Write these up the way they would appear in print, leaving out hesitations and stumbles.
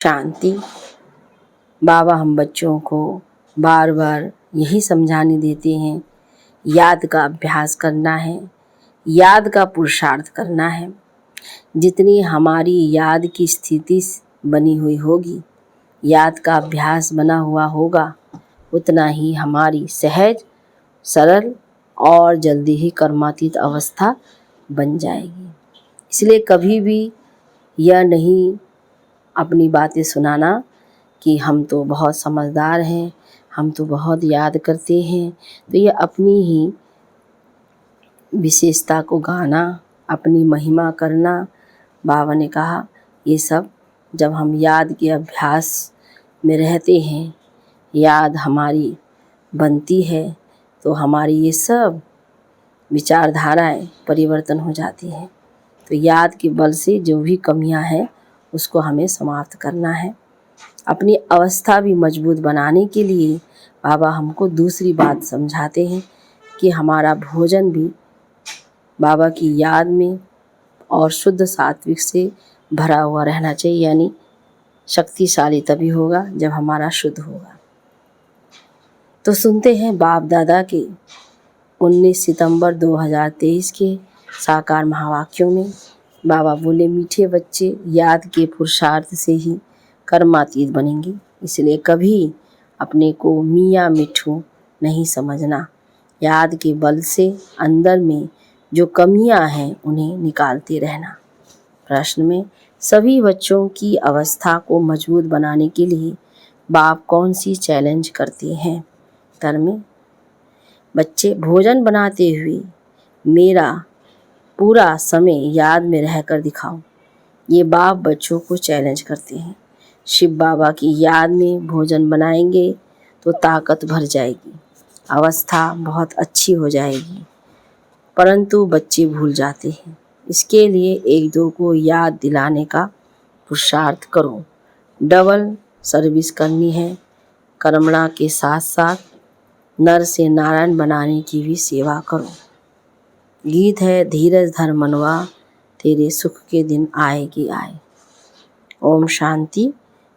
शांति। बाबा हम बच्चों को बार बार यही समझाने देते हैं, याद का अभ्यास करना है, याद का पुरुषार्थ करना है। जितनी हमारी याद की स्थिति बनी हुई होगी, याद का अभ्यास बना हुआ होगा, उतना ही हमारी सहज, सरल और जल्दी ही कर्मातीत अवस्था बन जाएगी। इसलिए कभी भी यह नहीं अपनी बातें सुनाना कि हम तो बहुत समझदार हैं, हम तो बहुत याद करते हैं। तो ये अपनी ही विशेषता को गाना, अपनी महिमा करना। बाबा ने कहा ये सब जब हम याद के अभ्यास में रहते हैं, याद हमारी बनती है, तो हमारी ये सब विचारधाराएं परिवर्तन हो जाती हैं। तो याद के बल से जो भी कमियां हैं उसको हमें समाप्त करना है। अपनी अवस्था भी मजबूत बनाने के लिए बाबा हमको दूसरी बात समझाते हैं कि हमारा भोजन भी बाबा की याद में और शुद्ध सात्विक से भरा हुआ रहना चाहिए। यानी शक्तिशाली तभी होगा जब हमारा शुद्ध होगा। तो सुनते हैं बाप दादा के 19 सितंबर 2023 के साकार महावाक्यों में। बाबा बोले, मीठे बच्चे याद के पुरुषार्थ से ही कर्मातीत बनेंगे, इसलिए कभी अपने को मियाँ मिठू नहीं समझना। याद के बल से अंदर में जो कमियां हैं उन्हें निकालते रहना। प्रश्न में सभी बच्चों की अवस्था को मजबूत बनाने के लिए बाप कौन सी चैलेंज करते हैं? उत्तर में बच्चे भोजन बनाते हुए मेरा पूरा समय याद में रहकर दिखाओ। ये बाप बच्चों को चैलेंज करते हैं। शिव बाबा की याद में भोजन बनाएंगे तो ताकत भर जाएगी, अवस्था बहुत अच्छी हो जाएगी। परंतु बच्चे भूल जाते हैं। इसके लिए एक दो को याद दिलाने का पुरुषार्थ करो। डबल सर्विस करनी है। कर्मणा के साथ साथ नर से नारायण बनाने की भी सेवा करो। गीत है, धीरज धर मनवा, तेरे सुख के दिन आएगी आए। ओम शांति।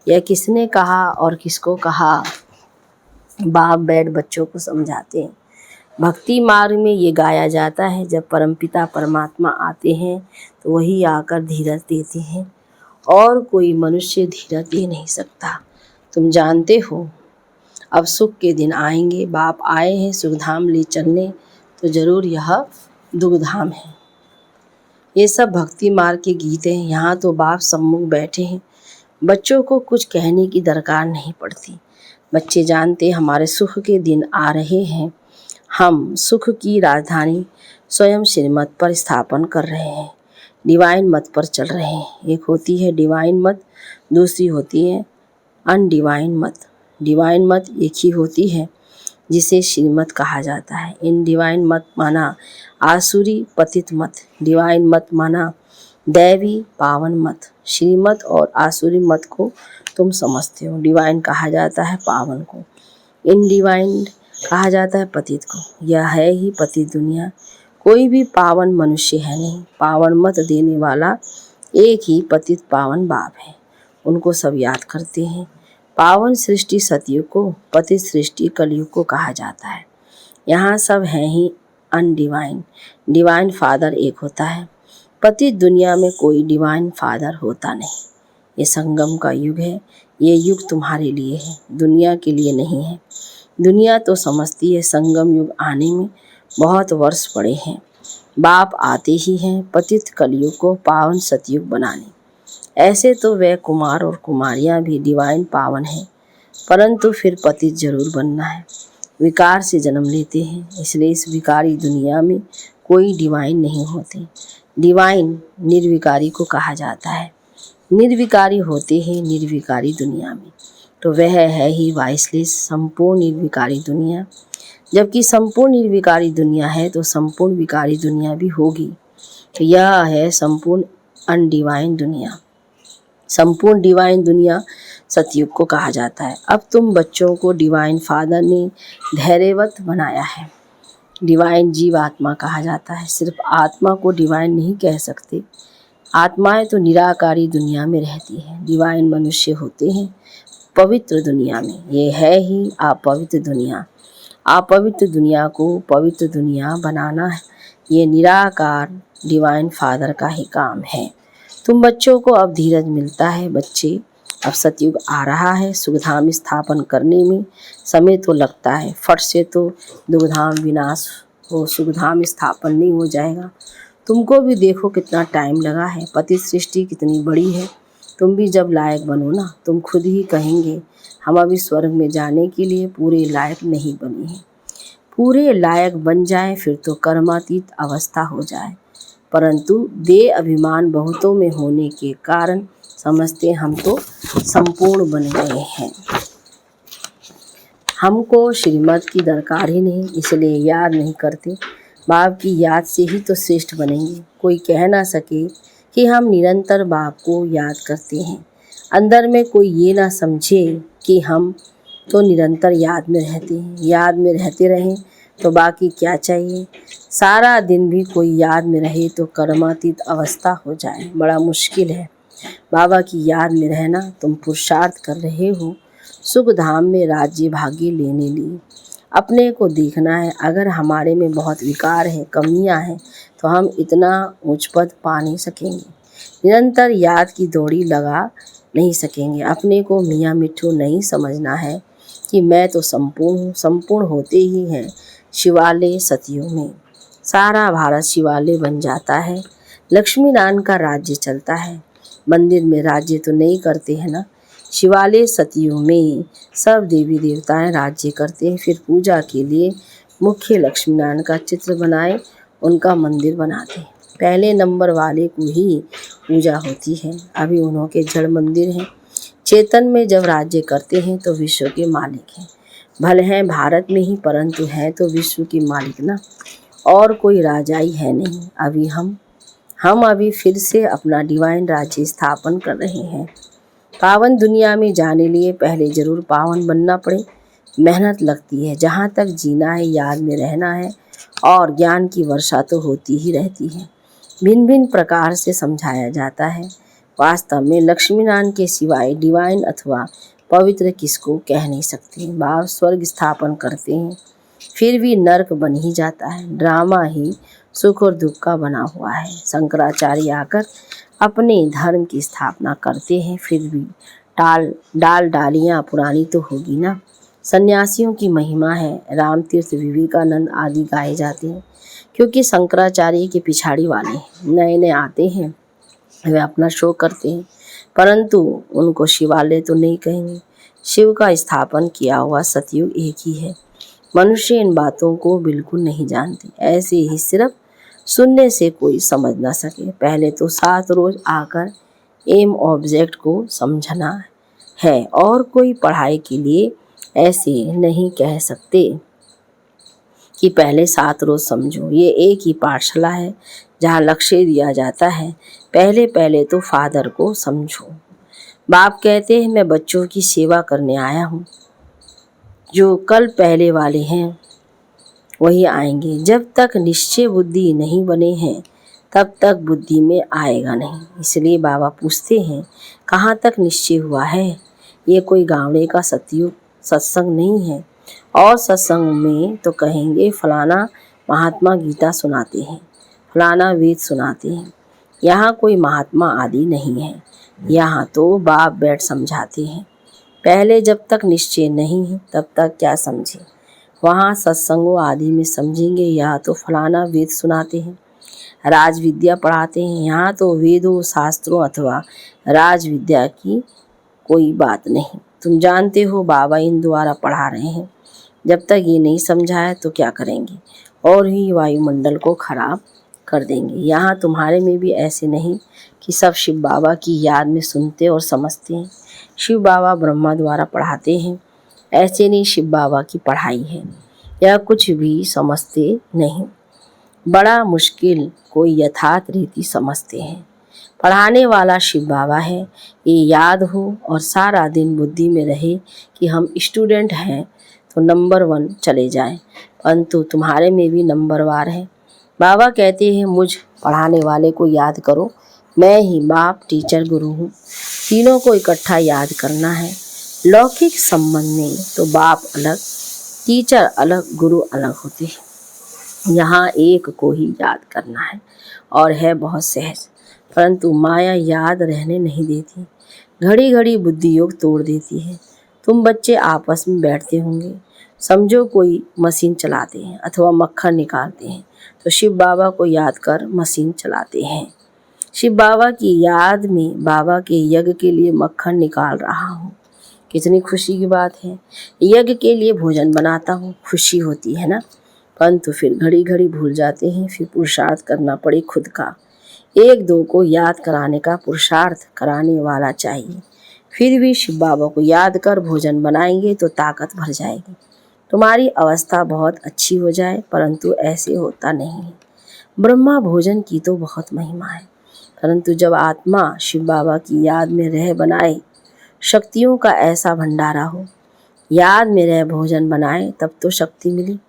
यह किसने कहा और किसको कहा? बाप बैठ बच्चों को समझाते हैं। भक्ति मार्ग में ये गाया जाता है, जब परमपिता परमात्मा आते हैं तो वही आकर धीरज देते हैं और कोई मनुष्य धीरज दे नहीं सकता। तुम जानते हो अब सुख के दिन आएंगे। बाप आए हैं सुखधाम ले चलने, तो जरूर यह दुखधाम है। ये सब भक्ति मार्ग के गीत हैं। यहाँ तो बाप सम्मुख बैठे हैं, बच्चों को कुछ कहने की दरकार नहीं पड़ती। बच्चे जानते हमारे सुख के दिन आ रहे हैं। हम सुख की राजधानी स्वयं श्रीमत पर स्थापन कर रहे हैं, डिवाइन मत पर चल रहे हैं। एक होती है डिवाइन मत, दूसरी होती है अनडिवाइन मत। डिवाइन मत एक ही होती है जिसे श्रीमत कहा जाता है। इन डिवाइन मत माना आसुरी पतित मत, डिवाइन मत माना दैवी पावन मत। श्रीमत और आसुरी मत को तुम समझते हो, डिवाइन कहा जाता है पावन को, इनडिवाइन कहा जाता है पतित को। यह है ही पतित दुनिया, कोई भी पावन मनुष्य है नहीं। पावन मत देने वाला एक ही पतित पावन बाप है, उनको सब याद करते हैं। पावन सृष्टि सतयुग को, पतित सृष्टि कलयुग को कहा जाता है। यहाँ सब हैं ही अनडिवाइन। डिवाइन फादर एक होता है, पतित दुनिया में कोई डिवाइन फादर होता नहीं। ये संगम का युग है, ये युग तुम्हारे लिए है, दुनिया के लिए नहीं है। दुनिया तो समझती है संगम युग आने में बहुत वर्ष पड़े हैं। बाप आते ही हैं पतित कलयुग को पावन सतयुग बनाने। ऐसे तो वह कुमार और कुमारियां भी डिवाइन पावन हैं, परंतु फिर पतित जरूर बनना है। विकार से जन्म लेते हैं, इसलिए इस विकारी दुनिया में कोई डिवाइन नहीं होते। डिवाइन निर्विकारी को कहा जाता है। निर्विकारी होते हैं निर्विकारी दुनिया में, तो वह है ही वाइसलेस संपूर्ण निर्विकारी दुनिया। जबकि संपूर्ण निर्विकारी दुनिया है तो संपूर्ण विकारी दुनिया भी होगी। तो यह है संपूर्ण अनडिवाइन दुनिया। संपूर्ण डिवाइन दुनिया सतयुग को कहा जाता है। अब तुम बच्चों को डिवाइन फादर ने धैर्यवत बनाया है। डिवाइन जीव आत्मा कहा जाता है। सिर्फ आत्मा को डिवाइन नहीं कह सकते, आत्माएं तो निराकारी दुनिया में रहती हैं, डिवाइन मनुष्य होते हैं पवित्र दुनिया में। ये है ही अपवित्र दुनिया। अपवित्र दुनिया को पवित्र दुनिया बनाना है, ये निराकार डिवाइन फादर का ही काम है। तुम बच्चों को अब धीरज मिलता है। बच्चे, अब सतयुग आ रहा है। सुखधाम स्थापन करने में समय तो लगता है, फट से तो दुखधाम विनाश हो, सुखधाम स्थापन नहीं हो जाएगा। तुमको भी देखो कितना टाइम लगा है। पति सृष्टि कितनी बड़ी है। तुम भी जब लायक बनो ना, तुम खुद ही कहेंगे हम अभी स्वर्ग में जाने के लिए पूरे लायक नहीं बने हैं। पूरे लायक बन जाए फिर तो कर्मातीत अवस्था हो जाए, परंतु देह अभिमान बहुतों में होने के कारण समझते हम तो संपूर्ण बन गए हैं। हमको श्रीमत की दरकार ही नहीं, इसलिए याद नहीं करते। बाप की याद से ही तो श्रेष्ठ बनेंगे। कोई कह ना सके कि हम निरंतर बाप को याद करते हैं। अंदर में कोई ये ना समझे कि हम तो निरंतर याद में रहते हैं। याद में रहते रहें तो बाकी क्या चाहिए। सारा दिन भी कोई याद में रहे तो कर्मातीत अवस्था हो जाए, बड़ा मुश्किल है। बाबा की याद में रहना, तुम पुरुषार्थ कर रहे हो सुख धाम में राज्य भाग्य लेने लिए। अपने को देखना है। अगर हमारे में बहुत विकार है, कमियां हैं, तो हम इतना उच्च पद पा नहीं सकेंगे। निरंतर याद की दौड़ी लगा नहीं सकेंगे। अपने को मियाँ मिट्ठू नहीं समझना है कि मैं तो संपूर्ण हूँ। संपूर्ण होते ही हैं शिवालय सतियों में। सारा भारत शिवालय बन जाता है। लक्ष्मी नारायण का राज्य चलता है। मंदिर में राज्य तो नहीं करते हैं ना। शिवालय सतियों में सब देवी देवताएं राज्य करते हैं। फिर पूजा के लिए मुख्य लक्ष्मी नारायण का चित्र बनाए उनका मंदिर बनाते हैं। पहले नंबर वाले को ही पूजा होती है। अभी उन्हों के जड़ मंदिर हैं। चेतन में जब राज्य करते हैं तो विश्व के मालिक हैं। भले हैं भारत में ही, परंतु हैं तो विश्व के मालिक ना, और कोई राजा ही है नहीं। अभी हम अभी फिर से अपना डिवाइन राज्य स्थापन कर रहे हैं। पावन दुनिया में जाने लिए पहले जरूर पावन बनना पड़े। मेहनत लगती है। जहाँ तक जीना है याद में रहना है, और ज्ञान की वर्षा तो होती ही रहती है। भिन्न भिन्न प्रकार से समझाया जाता है। वास्तव में लक्ष्मी नारायण के सिवाय डिवाइन अथवा पवित्र किसको कह नहीं सकते। बाप स्वर्ग स्थापन करते हैं फिर भी नरक बन ही जाता है। ड्रामा ही सुख और दुख का बना हुआ है। शंकराचार्य आकर अपने धर्म की स्थापना करते हैं, फिर भी डाल डालियाँ पुरानी तो होगी ना। सन्यासियों की महिमा है। राम तीर्थ, विवेकानंद आदि गाए जाते हैं, क्योंकि शंकराचार्य के पिछाड़ी वाले नए नए आते हैं, वे अपना शो करते हैं, परंतु उनको शिवालय तो नहीं कहेंगे। शिव का स्थापन किया हुआ सतयुग एक ही है। मनुष्य इन बातों को बिल्कुल नहीं जानते। ऐसे ही सिर्फ सुनने से कोई समझ ना सके। पहले तो 7 रोज आकर एम ऑब्जेक्ट को समझना है, और कोई पढ़ाई के लिए ऐसे नहीं कह सकते कि पहले 7 रोज समझो। ये एक ही पाठशाला है जहाँ लक्ष्य दिया जाता है, पहले पहले तो फादर को समझो। बाप कहते हैं मैं बच्चों की सेवा करने आया हूँ। जो कल पहले वाले हैं वही आएंगे। जब तक निश्चय बुद्धि नहीं बने हैं तब तक बुद्धि में आएगा नहीं। इसलिए बाबा पूछते हैं कहाँ तक निश्चय हुआ है। ये कोई गावड़े का सत्संग नहीं है। और सत्संग में तो कहेंगे फलाना महात्मा गीता सुनाते हैं, फलाना वेद सुनाते हैं। यहाँ कोई महात्मा आदि नहीं है। यहाँ तो बाप बैठ समझाते हैं। पहले जब तक निश्चय नहीं है तब तक क्या समझे। वहाँ सत्संगों आदि में समझेंगे। यहाँ तो फलाना वेद सुनाते हैं, राज विद्या पढ़ाते हैं। यहाँ तो वेदों शास्त्रों अथवा राज विद्या की कोई बात नहीं। तुम जानते हो बाबा इन द्वारा पढ़ा रहे हैं। जब तक ये नहीं समझाया तो क्या करेंगे, और ही वायुमंडल को खराब कर देंगे। यहाँ तुम्हारे में भी ऐसे नहीं कि सब शिव बाबा की याद में सुनते और समझते हैं। शिव बाबा ब्रह्मा द्वारा पढ़ाते हैं, ऐसे नहीं शिव बाबा की पढ़ाई है। यह कुछ भी समझते नहीं। बड़ा मुश्किल कोई यथार्थ रीति समझते हैं। पढ़ाने वाला शिव बाबा है, ये याद हो और सारा दिन बुद्धि में रहे कि हम स्टूडेंट हैं तो नंबर 1 चले जाएं, परंतु तुम्हारे में भी नंबरवार है। बाबा कहते हैं मुझ पढ़ाने वाले को याद करो, मैं ही बाप, टीचर, गुरु हूँ। तीनों को इकट्ठा याद करना है। लौकिक संबंध में तो बाप अलग, टीचर अलग, गुरु अलग होते हैं। यहाँ एक को ही याद करना है और है बहुत सहज, परंतु माया याद रहने नहीं देती। घड़ी घड़ी बुद्धि योग तोड़ देती है। तुम बच्चे आपस में बैठते होंगे, समझो कोई मशीन चलाते हैं अथवा मक्खन निकालते हैं तो शिव बाबा को याद कर मशीन चलाते हैं। शिव बाबा की याद में बाबा के यज्ञ के लिए मक्खन निकाल रहा हूँ। कितनी खुशी की बात है। यज्ञ के लिए भोजन बनाता हूँ, खुशी होती है ना, परंतु फिर घड़ी घड़ी भूल जाते हैं। फिर पुरुषार्थ करना पड़े खुद का। एक दो को याद कराने का पुरुषार्थ कराने वाला चाहिए। फिर भी शिव बाबा को याद कर भोजन बनाएंगे तो ताकत भर जाएगी। तुम्हारी अवस्था बहुत अच्छी हो जाए, परंतु ऐसे होता नहीं है। ब्रह्मा भोजन की तो बहुत महिमा है, परंतु जब आत्मा शिव बाबा की याद में रह बनाए, शक्तियों का ऐसा भंडारा हो, याद में रह भोजन बनाए, तब तो शक्ति मिली।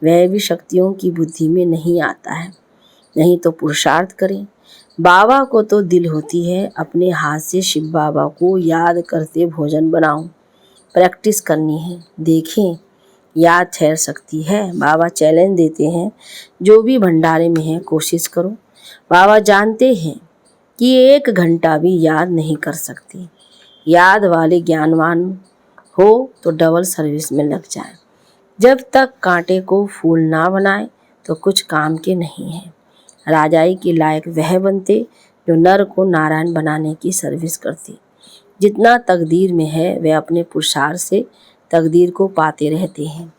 वह भी शक्तियों की बुद्धि में नहीं आता है। नहीं तो पुरुषार्थ करें। बाबा को तो दिल होती है, अपने हाथ से शिव बाबा को याद करते भोजन बनाऊं। प्रैक्टिस करनी है, देखें याद ठहर सकती है। बाबा चैलेंज देते हैं, जो भी भंडारे में है कोशिश करो। बाबा जानते हैं कि 1 घंटा भी याद नहीं कर सकते। याद वाले ज्ञानवान हो तो डबल सर्विस में लग जाए। जब तक कांटे को फूल ना बनाए तो कुछ काम के नहीं है। राजाई के लायक वह बनते जो नर को नारायण बनाने की सर्विस करते। जितना तकदीर में है वह अपने पुरुषार्थ से तकदीर को पाते रहते हैं।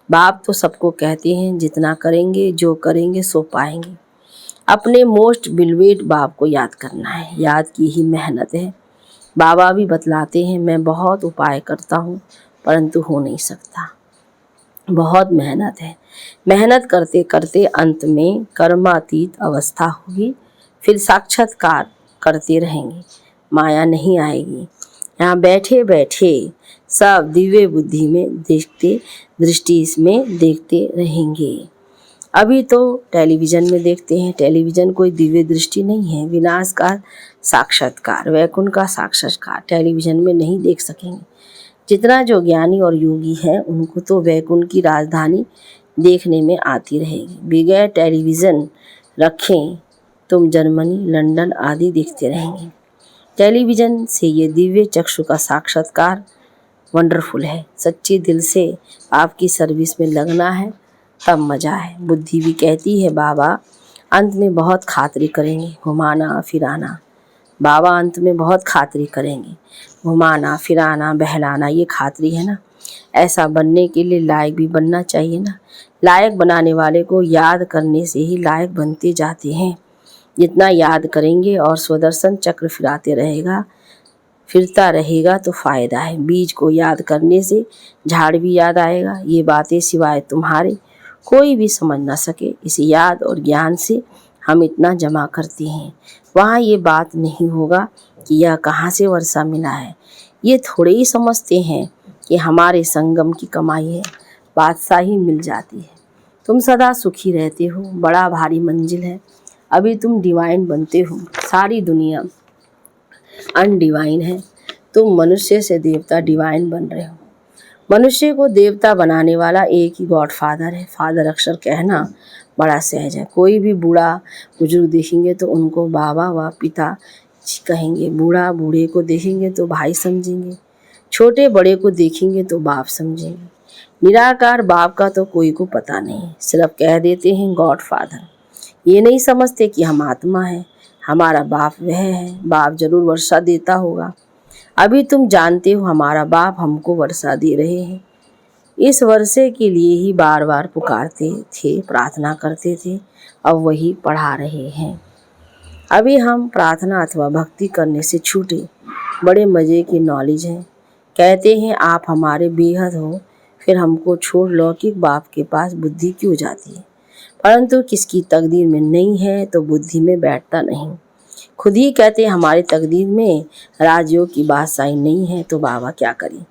बाप तो सबको कहते हैं, जितना करेंगे जो करेंगे सो पाएंगे। अपने मोस्ट बिलवेट बाप को याद करना है, याद की ही मेहनत है। बाबा भी बतलाते हैं, मैं बहुत उपाय करता हूँ परंतु हो नहीं सकता, बहुत मेहनत है। मेहनत करते करते अंत में कर्मातीत अवस्था होगी, फिर साक्षात्कार करते रहेंगे, माया नहीं आएगी। यहाँ बैठे बैठे सब दिव्य बुद्धि में देखते, दृष्टि इसमें देखते रहेंगे। अभी तो टेलीविज़न में देखते हैं, टेलीविज़न कोई दिव्य दृष्टि नहीं है। विनाश का साक्षात्कार, वैकुंठ का साक्षात्कार टेलीविज़न में नहीं देख सकेंगे। जितना जो ज्ञानी और योगी हैं उनको तो वैकुंठ की राजधानी देखने में आती रहेगी। बगैर टेलीविज़न रखें तुम जर्मनी, लंदन आदि देखते रहेंगे। टेलीविज़न से ये दिव्य चक्षु का साक्षात्कार वंडरफुल है। सच्चे दिल से आपकी सर्विस में लगना है, तब मज़ा है। बुद्धि भी कहती है बाबा अंत में बहुत खातिरी करेंगे, घुमाना फिराना। बाबा अंत में बहुत खातिरी करेंगे, घुमाना फिराना बहलाना, ये खातिरी है ना। ऐसा बनने के लिए लायक भी बनना चाहिए ना। लायक बनाने वाले को याद करने से ही लायक बनते जाते हैं। जितना याद करेंगे और स्वदर्शन चक्र फिरता रहेगा तो फ़ायदा है। बीज को याद करने से झाड़ भी याद आएगा। ये बातें सिवाय तुम्हारे कोई भी समझ ना सके। इस याद और ज्ञान से हम इतना जमा करते हैं, वहाँ ये बात नहीं होगा कि यह कहाँ से वर्षा मिला है। ये थोड़े ही समझते हैं कि हमारे संगम की कमाई है, बादशाही मिल जाती है। तुम सदा सुखी रहते हो, बड़ा भारी मंजिल है। अभी तुम डिवाइन बनते हो, सारी दुनिया अनडिवाइन है। तुम मनुष्य से देवता डिवाइन बन रहे हो। मनुष्य को देवता बनाने वाला एक ही गॉड फादर है। फादर अक्षर कहना बड़ा सहज है। कोई भी बूढ़ा बुजुर्ग देखेंगे तो उनको बाबा व पिता कहेंगे। बूढ़ा बूढ़े को देखेंगे तो भाई समझेंगे, छोटे बड़े को देखेंगे तो बाप समझेंगे। निराकार बाप का तो कोई को पता नहीं, सिर्फ कह देते हैं गॉड फादर। ये नहीं समझते कि हम आत्मा हैं, हमारा बाप वह है। बाप जरूर वर्षा देता होगा। अभी तुम जानते हो हमारा बाप हमको वर्षा दे रहे हैं। इस वर्षे के लिए ही बार बार पुकारते थे, प्रार्थना करते थे, अब वही पढ़ा रहे हैं। अभी हम प्रार्थना अथवा भक्ति करने से छूटे, बड़े मज़े की नॉलेज है। कहते हैं आप हमारे बेहद हो, फिर हमको छोड़ लौकिक बाप के पास बुद्धि क्यों जाती है। परंतु किसकी तकदीर में नहीं है तो बुद्धि में बैठता नहीं। खुद ही कहते हमारी तकदीर में राजयोग की बादशाही नहीं है, तो बाबा क्या करें।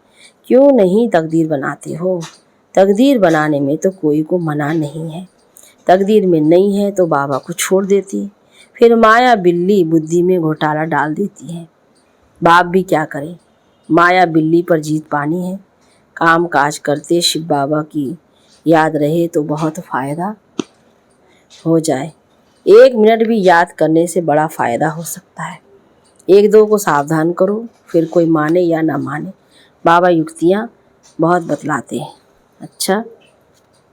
क्यों नहीं तकदीर बनाते हो। तकदीर बनाने में तो कोई को मना नहीं है। तकदीर में नहीं है तो बाबा को छोड़ देती, फिर माया बिल्ली बुद्धि में घोटाला डाल देती है। बाप भी क्या करे, माया बिल्ली पर जीत पानी है। काम काज करते शिव बाबा की याद रहे तो बहुत फ़ायदा हो जाए। 1 मिनट भी याद करने से बड़ा फ़ायदा हो सकता है। 1-2 को सावधान करो, फिर कोई माने या ना माने, बाबा युक्तियाँ बहुत बतलाते हैं। अच्छा,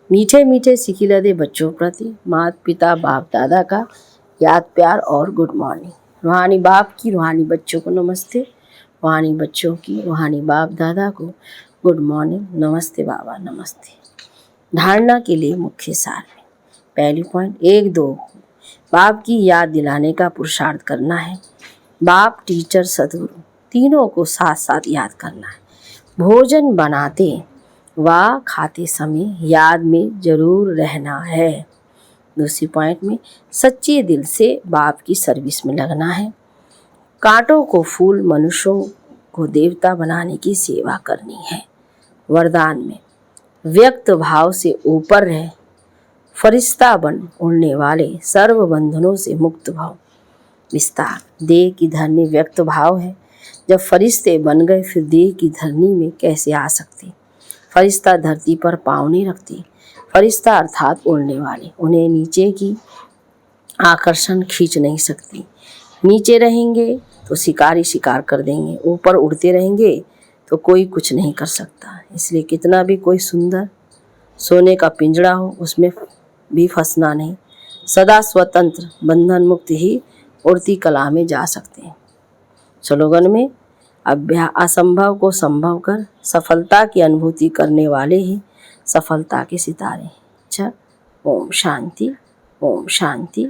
मीठे मीठे सिकिला दे बच्चों प्रति माता पिता बाप दादा का याद प्यार और गुड मॉर्निंग। रूहानी बाप की रूहानी बच्चों को नमस्ते, रूहानी बच्चों की रूहानी बाप दादा को गुड मॉर्निंग, नमस्ते बाबा, नमस्ते। धारणा के लिए मुख्य सार में पहली पॉइंट 1-2 बाप की याद दिलाने का पुरुषार्थ करना है। बाप, टीचर, सदगुरु तीनों को साथ साथ याद करना है। भोजन बनाते व खाते समय याद में जरूर रहना है। दूसरी पॉइंट में सच्चे दिल से बाप की सर्विस में लगना है। कांटों को फूल, मनुष्यों को देवता बनाने की सेवा करनी है। वरदान में व्यक्त भाव से ऊपर रहे, फरिश्ता बन उड़ने वाले, सर्व बंधनों से मुक्त भाव। विस्तार, देह की धरनी व्यक्त भाव है। जब फरिश्ते बन गए फिर देह की धरनी में कैसे आ सकते। फरिश्ता धरती पर पाँव नहीं रखते। फरिश्ता अर्थात उड़ने वाले, उन्हें नीचे की आकर्षण खींच नहीं सकती। नीचे रहेंगे तो शिकारी शिकार कर देंगे, ऊपर उड़ते रहेंगे तो कोई कुछ नहीं कर सकता। इसलिए कितना भी कोई सुंदर सोने का पिंजड़ा हो, उसमें भी फंसना नहीं। सदा स्वतंत्र, बंधन मुक्त ही उड़ती कला में जा सकते हैं। स्लोगन में असंभव को संभव कर सफलता की अनुभूति करने वाले ही सफलता के सितारे। अच्छा, ओम शांति, ओम शांति।